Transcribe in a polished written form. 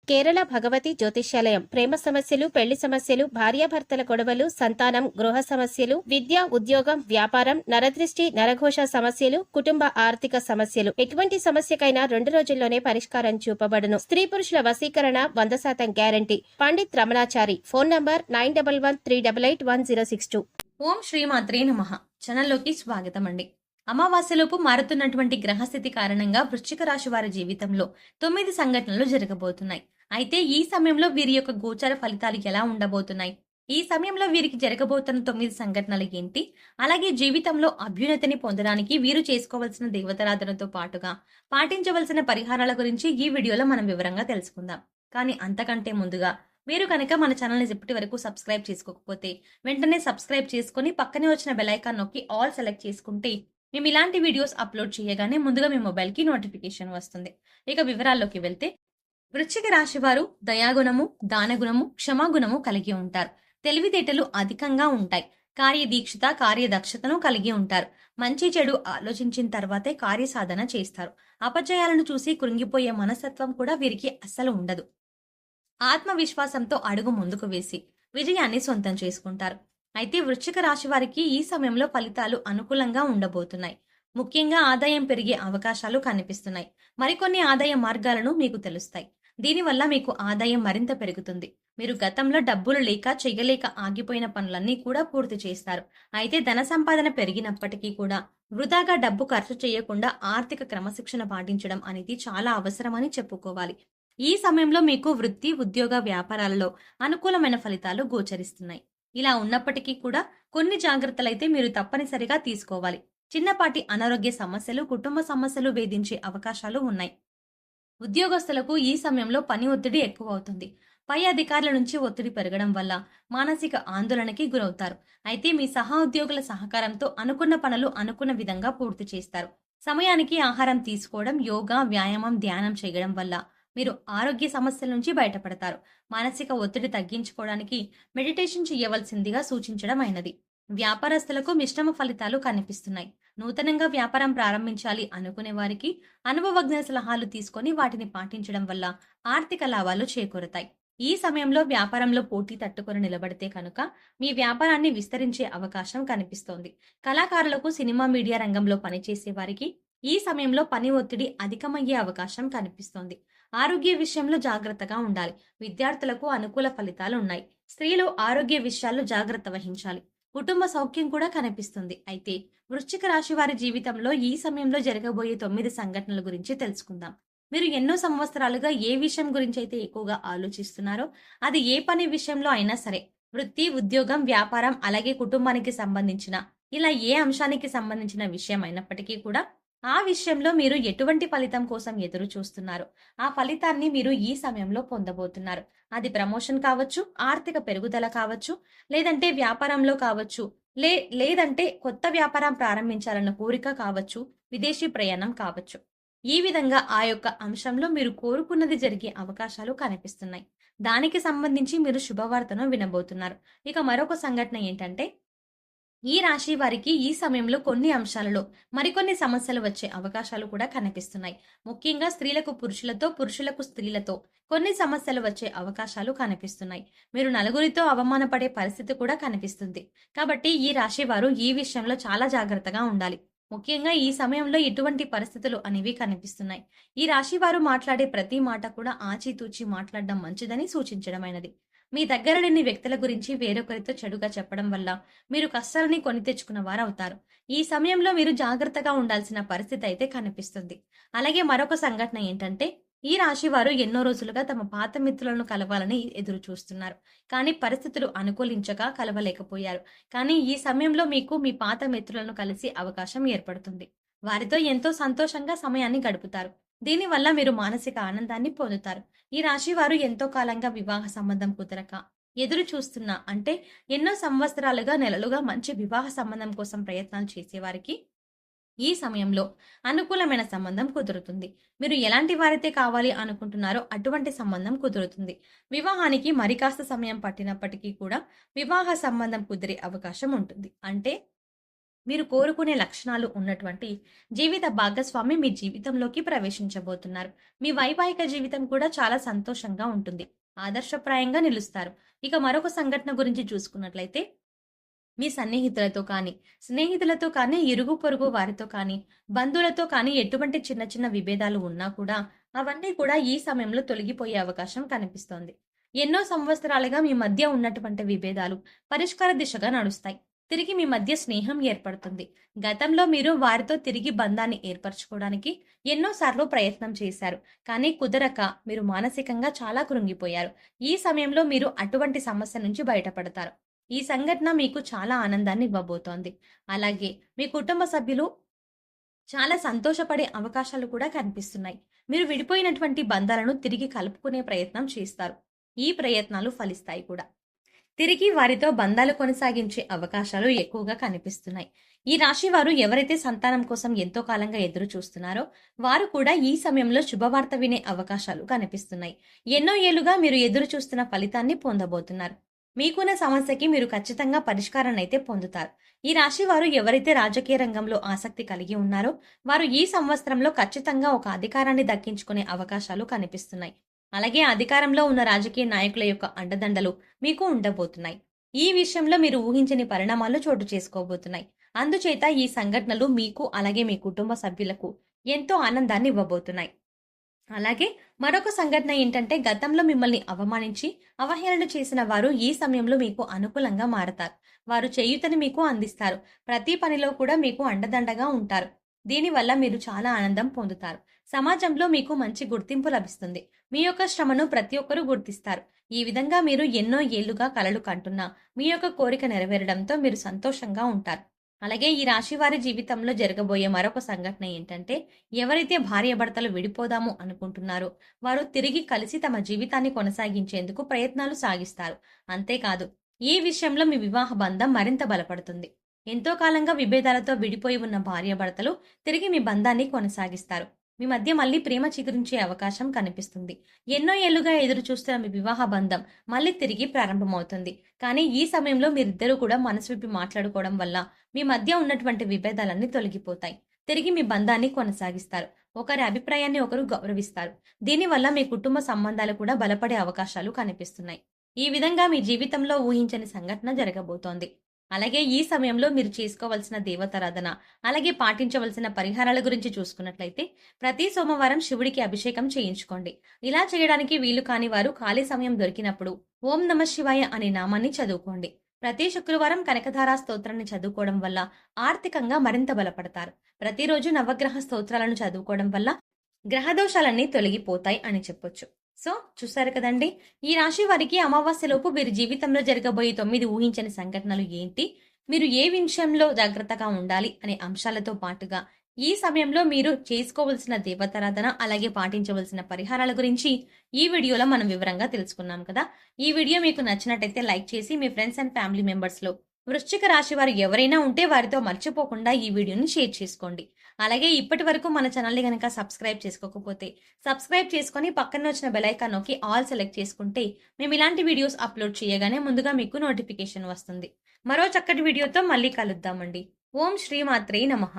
కేరళ భగవతి జ్యోతిష్యాలయం ప్రేమ సమస్యలు, పెళ్లి సమస్యలు, భార్యాభర్తల గొడవలు, సంతానం, గృహ సమస్యలు, విద్య, ఉద్యోగం, వ్యాపారం, నరదృష్టి, నరఘోష సమస్యలు, కుటుంబ ఆర్థిక సమస్యలు, ఎటువంటి సమస్యకైనా 2 రోజుల్లోనే పరిష్కారం చూపబడును. స్త్రీ పురుషుల వశీకరణ 100% guarantee. Pandit Ramanachari. Phone number 9113881062. ఓం శ్రీమాత్రే నమః. ఛానల్లోకి స్వాగతం అండి. అమావాస్యలోపు మారుతున్నటువంటి గ్రహస్థితి కారణంగా వృశ్చిక రాశి వారి జీవితంలో 9 సంఘటనలు జరగబోతున్నాయి. అయితే ఈ సమయంలో వీరి యొక్క గోచర ఫలితాలు ఎలా ఉండబోతున్నాయి, ఈ సమయంలో వీరికి జరగబోతున్న 9 సంఘటనలు ఏంటి, అలాగే జీవితంలో అభ్యున్నతిని పొందడానికి వీరు చేసుకోవాల్సిన దేవతారాధనతో పాటుగా పాటించవలసిన పరిహారాల గురించి ఈ వీడియోలో మనం వివరంగా తెలుసుకుందాం. కానీ అంతకంటే ముందుగా మీరు కనుక మన ఛానల్ని ఇప్పటి వరకు సబ్స్క్రైబ్ చేసుకోకపోతే వెంటనే సబ్స్క్రైబ్ చేసుకుని పక్కనే వచ్చిన బెల్ ఐకాన్ నొక్కి ఆల్ సెలెక్ట్ చేసుకుంటే మేము ఇలాంటి వీడియోస్ అప్లోడ్ చేయగానే ముందుగా మీ మొబైల్కి నోటిఫికేషన్ వస్తుంది. ఇక వివరాల్లోకి వెళ్తే, వృశ్చిక రాశి వారు దయాగుణము, దానగుణము, క్షమాగుణము కలిగి ఉంటారు. తెలివితేటలు అధికంగా ఉంటాయి. కార్యదీక్షిత, కార్యదక్షతను కలిగి ఉంటారు. మంచి చెడు ఆలోచించిన తర్వాతే కార్యసాధన చేస్తారు. అపజయాలను చూసి కృంగిపోయే మనస్తత్వం కూడా వీరికి అస్సలు ఉండదు. ఆత్మవిశ్వాసంతో అడుగు ముందుకు వేసి విజయాన్ని సొంతం చేసుకుంటారు. అయితే వృశ్చిక రాశి వారికి ఈ సమయంలో ఫలితాలు అనుకూలంగా ఉండబోతున్నాయి. ముఖ్యంగా ఆదాయం పెరిగే అవకాశాలు కనిపిస్తున్నాయి. మరికొన్ని ఆదాయ మార్గాలను మీకు తెలుస్తాయి. దీనివల్ల మీకు ఆదాయం మరింత పెరుగుతుంది. మీరు గతంలో డబ్బులు లేక చేయలేక ఆగిపోయిన పనులన్నీ కూడా పూర్తి చేస్తారు. అయితే ధన సంపాదన పెరిగినప్పటికీ కూడా వృధాగా డబ్బు ఖర్చు చేయకుండా ఆర్థిక క్రమశిక్షణ పాటించడం అనేది చాలా అవసరమని చెప్పుకోవాలి. ఈ సమయంలో మీకు వృత్తి, ఉద్యోగ, వ్యాపారాలలో అనుకూలమైన ఫలితాలు గోచరిస్తున్నాయి. ఇలా ఉన్నప్పటికీ కూడా కొన్ని జాగ్రత్తలైతే మీరు తప్పనిసరిగా తీసుకోవాలి. చిన్నపాటి అనారోగ్య సమస్యలు, కుటుంబ సమస్యలు వేధించే అవకాశాలు ఉన్నాయి. ఉద్యోగస్తులకు ఈ సమయంలో పని ఒత్తిడి ఎక్కువ అవుతుంది. పై అధికారుల నుంచి ఒత్తిడి పెరగడం వల్ల మానసిక ఆందోళనకి గురవుతారు. అయితే మీ సహా ఉద్యోగుల సహకారంతో అనుకున్న పనులు అనుకున్న విధంగా పూర్తి చేస్తారు. సమయానికి ఆహారం తీసుకోవడం, యోగా, వ్యాయామం, ధ్యానం చేయడం వల్ల మీరు ఆరోగ్య సమస్యల నుంచి బయటపడతారు. మానసిక ఒత్తిడి తగ్గించుకోవడానికి మెడిటేషన్ చేయవలసిందిగా సూచించడం అయినది. వ్యాపారస్తులకు మిశ్రమ ఫలితాలు కనిపిస్తున్నాయి. నూతనంగా వ్యాపారం ప్రారంభించాలి అనుకునే వారికి అనుభవజ్ఞ సలహాలు తీసుకొని వాటిని పాటించడం వల్ల ఆర్థిక లాభాలు చేకూరుతాయి. ఈ సమయంలో వ్యాపారంలో పోటీ తట్టుకొని నిలబడితే కనుక మీ వ్యాపారాన్ని విస్తరించే అవకాశం కనిపిస్తోంది. కళాకారులకు, సినిమా, మీడియా రంగంలో పనిచేసే వారికి ఈ సమయంలో పని ఒత్తిడి అధికమయ్యే అవకాశం కనిపిస్తోంది. ఆరోగ్య విషయంలో జాగ్రత్తగా ఉండాలి. విద్యార్థులకు అనుకూల ఫలితాలు ఉన్నాయి. స్త్రీలు ఆరోగ్య విషయాల్లో జాగ్రత్త వహించాలి. కుటుంబ సౌఖ్యం కూడా కనిపిస్తుంది. అయితే వృశ్చిక రాశి వారి జీవితంలో ఈ సమయంలో జరగబోయే 9 సంఘటనల గురించి తెలుసుకుందాం. మీరు ఎన్నో సంవత్సరాలుగా ఏ విషయం గురించి అయితే ఎక్కువగా ఆలోచిస్తున్నారో, అది ఏ పని విషయంలో అయినా సరే, వృత్తి, ఉద్యోగం, వ్యాపారం, అలాగే కుటుంబానికి సంబంధించిన ఇలా ఏ అంశానికి సంబంధించిన విషయం అయినప్పటికీ కూడా ఆ విషయంలో మీరు ఎటువంటి ఫలితం కోసం ఎదురు చూస్తున్నారు, ఆ ఫలితాన్ని మీరు ఈ సమయంలో పొందబోతున్నారు. అది ప్రమోషన్ కావచ్చు, ఆర్థిక పెరుగుదల కావచ్చు, లేదంటే వ్యాపారంలో కావచ్చు, లేదంటే కొత్త వ్యాపారం ప్రారంభించాలన్న కోరిక కావచ్చు, విదేశీ ప్రయాణం కావచ్చు. ఈ విధంగా ఆ యొక్క అంశంలో మీరు కోరుకున్నది జరిగే అవకాశాలు కనిపిస్తున్నాయి. దానికి సంబంధించి మీరు శుభవార్తను వినబోతున్నారు. ఇక మరొక సంఘటన ఏంటంటే, ఈ రాశి వారికి ఈ సమయంలో కొన్ని అంశాలలో మరికొన్ని సమస్యలు వచ్చే అవకాశాలు కూడా కనిపిస్తున్నాయి. ముఖ్యంగా స్త్రీలకు పురుషులతో, పురుషులకు స్త్రీలతో కొన్ని సమస్యలు వచ్చే అవకాశాలు కనిపిస్తున్నాయి. మీరు నలుగురితో అవమానపడే పరిస్థితి కూడా కనిపిస్తుంది. కాబట్టి ఈ రాశి వారు ఈ విషయంలో చాలా జాగ్రత్తగా ఉండాలి. ముఖ్యంగా ఈ సమయంలో ఎటువంటి పరిస్థితులు అనేవి కనిపిస్తున్నాయి. ఈ రాశి వారు మాట్లాడే ప్రతి మాట కూడా ఆచితూచి మాట్లాడడం మంచిదని సూచించడమైనది. మీ దగ్గర లేని వ్యక్తుల గురించి వేరొకరితో చెడుగా చెప్పడం వల్ల మీరు కష్టాలని కొని తెచ్చుకున్న వారవుతారు. ఈ సమయంలో మీరు జాగ్రత్తగా ఉండాల్సిన పరిస్థితి అయితే కనిపిస్తుంది. అలాగే మరొక సంఘటన ఏంటంటే, ఈ రాశి వారు ఎన్నో రోజులుగా తమ పాత మిత్రులను కలవాలని ఎదురు చూస్తున్నారు. కానీ పరిస్థితులు అనుకూలించక కలవలేకపోయారు. కానీ ఈ సమయంలో మీకు మీ పాత మిత్రులను కలిసి అవకాశం ఏర్పడుతుంది. వారితో ఎంతో సంతోషంగా సమయాన్ని గడుపుతారు. దీనివల్ల మీరు మానసిక ఆనందాన్ని పొందుతారు. ఈ రాశి వారు ఎంతో కాలంగా వివాహ సంబంధం కుదరక ఎదురు చూస్తున్నా, అంటే ఎన్నో సంవత్సరాలుగా, నెలలుగా మంచి వివాహ సంబంధం కోసం ప్రయత్నాలు చేసేవారికి ఈ సమయంలో అనుకూలమైన సంబంధం కుదురుతుంది. మీరు ఎలాంటి వారైతే కావాలి అనుకుంటున్నారో అటువంటి సంబంధం కుదురుతుంది. వివాహానికి మరి కాస్త సమయం పట్టినప్పటికీ కూడా వివాహ సంబంధం కుదిరే అవకాశం ఉంటుంది. అంటే మీరు కోరుకునే లక్షణాలు ఉన్నటువంటి జీవిత భాగస్వామి మీ జీవితంలోకి ప్రవేశించబోతున్నారు. మీ వైవాహిక జీవితం కూడా చాలా సంతోషంగా ఉంటుంది. ఆదర్శప్రాయంగా నిలుస్తారు. ఇక మరొక సంఘటన గురించి చూసుకున్నట్లయితే మీ సన్నిహితులతో కానీ, స్నేహితులతో కానీ, ఇరుగు పొరుగు వారితో కానీ, బంధువులతో కానీ ఎటువంటి చిన్న చిన్న విభేదాలు ఉన్నా కూడా అవన్నీ కూడా ఈ సమయంలో తొలగిపోయే అవకాశం కనిపిస్తోంది. ఎన్నో సంవత్సరాలుగా మీ మధ్య ఉన్నటువంటి విభేదాలు పరిష్కార దిశగా నడుస్తాయి. తిరిగి మీ మధ్య స్నేహం ఏర్పడుతుంది. గతంలో మీరు వారితో తిరిగి బంధాన్ని ఏర్పరచుకోవడానికి ఎన్నోసార్లు ప్రయత్నం చేశారు. కానీ కుదరక మీరు మానసికంగా చాలా కృంగిపోయారు. ఈ సమయంలో మీరు అటువంటి సమస్య నుంచి బయటపడతారు. ఈ సంఘటన మీకు చాలా ఆనందాన్ని ఇవ్వబోతోంది. అలాగే మీ కుటుంబ సభ్యులు చాలా సంతోషపడే అవకాశాలు కూడా కనిపిస్తున్నాయి. మీరు విడిపోయినటువంటి బంధాలను తిరిగి కలుపుకునే ప్రయత్నం చేస్తారు. ఈ ప్రయత్నాలు ఫలిస్తాయి కూడా. తిరిగి వారితో బంధాలు కొనసాగించే అవకాశాలు ఎక్కువగా కనిపిస్తున్నాయి. ఈ రాశి వారు ఎవరైతే సంతానం కోసం ఎంతో కాలంగా ఎదురు చూస్తున్నారో వారు కూడా ఈ సమయంలో శుభవార్త వినే అవకాశాలు కనిపిస్తున్నాయి. ఎన్నో ఏళ్లుగా మీరు ఎదురు చూస్తున్న ఫలితాన్ని పొందబోతున్నారు. మీకున్న సమస్యకి మీరు ఖచ్చితంగా పరిష్కారాన్ని అయితే పొందుతారు. ఈ రాశి వారు ఎవరైతే రాజకీయ రంగంలో ఆసక్తి కలిగి ఉన్నారో వారు ఈ సంవత్సరంలో ఖచ్చితంగా ఒక అధికారాన్ని దక్కించుకునే అవకాశాలు కనిపిస్తున్నాయి. అలాగే అధికారంలో ఉన్న రాజకీయ నాయకుల యొక్క అండదండలు మీకు ఉండబోతున్నాయి. ఈ విషయంలో మీరు ఊహించని పరిణామాలు చోటు చేసుకోబోతున్నాయి. అందుచేత ఈ సంఘటనలు మీకు అలాగే మీ కుటుంబ సభ్యులకు ఎంతో ఆనందాన్ని ఇవ్వబోతున్నాయి. అలాగే మరొక సంఘటన ఏంటంటే గతంలో మిమ్మల్ని అవమానించి అవహేళన చేసిన వారు ఈ సమయంలో మీకు అనుకూలంగా మారతారు. వారు చేయూతని మీకు అందిస్తారు. ప్రతి పనిలో కూడా మీకు అండదండగా ఉంటారు. దీనివల్ల మీరు చాలా ఆనందం పొందుతారు. సమాజంలో మీకు మంచి గుర్తింపు లభిస్తుంది. మీ యొక్క శ్రమను ప్రతి ఒక్కరూ గుర్తిస్తారు. ఈ విధంగా మీరు ఎన్నో ఏళ్లుగా కలలు కంటున్నా మీ యొక్క కోరిక నెరవేరడంతో మీరు సంతోషంగా ఉంటారు. అలాగే ఈ రాశి వారి జీవితంలో జరగబోయే మరొక సంఘటన ఏంటంటే ఎవరైతే భార్యాభర్తలు విడిపోదాము అనుకుంటున్నారో వారు తిరిగి కలిసి తమ జీవితాన్ని కొనసాగించేందుకు ప్రయత్నాలు సాగిస్తారు. అంతేకాదు ఈ విషయంలో మీ వివాహ బంధం మరింత బలపడుతుంది. ఎంతో కాలంగా విభేదాలతో విడిపోయి ఉన్న భార్యాభర్తలు తిరిగి మీ బంధాన్ని కొనసాగిస్తారు. మీ మధ్య మళ్ళీ ప్రేమ చిగురించే అవకాశం కనిపిస్తుంది. ఎన్నో ఏళ్లుగా ఎదురు చూస్తున్న మీ వివాహ బంధం మళ్ళీ తిరిగి ప్రారంభమవుతుంది. కానీ ఈ సమయంలో మీరిద్దరూ కూడా మనసు విప్పి మాట్లాడుకోవడం వల్ల మీ మధ్య ఉన్నటువంటి విభేదాలన్నీ తొలగిపోతాయి. తిరిగి మీ బంధాన్ని కొనసాగిస్తారు. ఒకరి అభిప్రాయాన్ని ఒకరు గౌరవిస్తారు. దీనివల్ల మీ కుటుంబ సంబంధాలు కూడా బలపడే అవకాశాలు కనిపిస్తున్నాయి. ఈ విధంగా మీ జీవితంలో ఊహించని సంఘటన జరగబోతోంది. అలాగే ఈ సమయంలో మీరు చేసుకోవాల్సిన దేవతారాధన అలాగే పాటించవలసిన పరిహారాల గురించి చూసుకున్నట్లయితే ప్రతి సోమవారం శివుడికి అభిషేకం చేయించుకోండి. ఇలా చేయడానికి వీలు కాని వారు ఖాళీ సమయం దొరికినప్పుడు ఓం నమః శివాయ అనే నామాన్ని చదువుకోండి. ప్రతి శుక్రవారం కనకధారా స్తోత్రాన్ని చదువుకోవడం వల్ల ఆర్థికంగా మరింత బలపడతారు. ప్రతిరోజు నవగ్రహ స్తోత్రాలను చదువుకోవడం వల్ల గ్రహదోషాలన్నీ తొలగిపోతాయి అని చెప్పొచ్చు. సో చూసారు కదండి, ఈ రాశి వారికి అమావాస్యలోపు వీరి జీవితంలో జరగబోయే 9 ఊహించని సంఘటనలు ఏంటి, మీరు ఏ విషయంలో జాగ్రత్తగా ఉండాలి అనే అంశాలతో పాటుగా ఈ సమయంలో మీరు చేసుకోవలసిన దేవతారాధన అలాగే పాటించవలసిన పరిహారాల గురించి ఈ వీడియోలో మనం వివరంగా తెలుసుకున్నాం కదా. ఈ వీడియో మీకు నచ్చినట్టయితే లైక్ చేసి మీ ఫ్రెండ్స్ అండ్ ఫ్యామిలీ మెంబర్స్ లో వృశ్చిక రాశి వారు ఎవరైనా ఉంటే వారితో మర్చిపోకుండా ఈ వీడియోని షేర్ చేసుకోండి. అలాగే ఇప్పటి వరకు మన ఛానల్ని కనుక సబ్స్క్రైబ్ చేసుకోకపోతే సబ్స్క్రైబ్ చేసుకొని పక్కన వచ్చిన బెల్ ఐకాన్ నొక్కి ఆల్ సెలెక్ట్ చేసుకుంటే మేము ఇలాంటి వీడియోస్ అప్లోడ్ చేయగానే ముందుగా మీకు నోటిఫికేషన్ వస్తుంది. మరో చక్కటి వీడియోతో మళ్ళీ కలుద్దామండి. ఓం శ్రీమాత్రే నమః.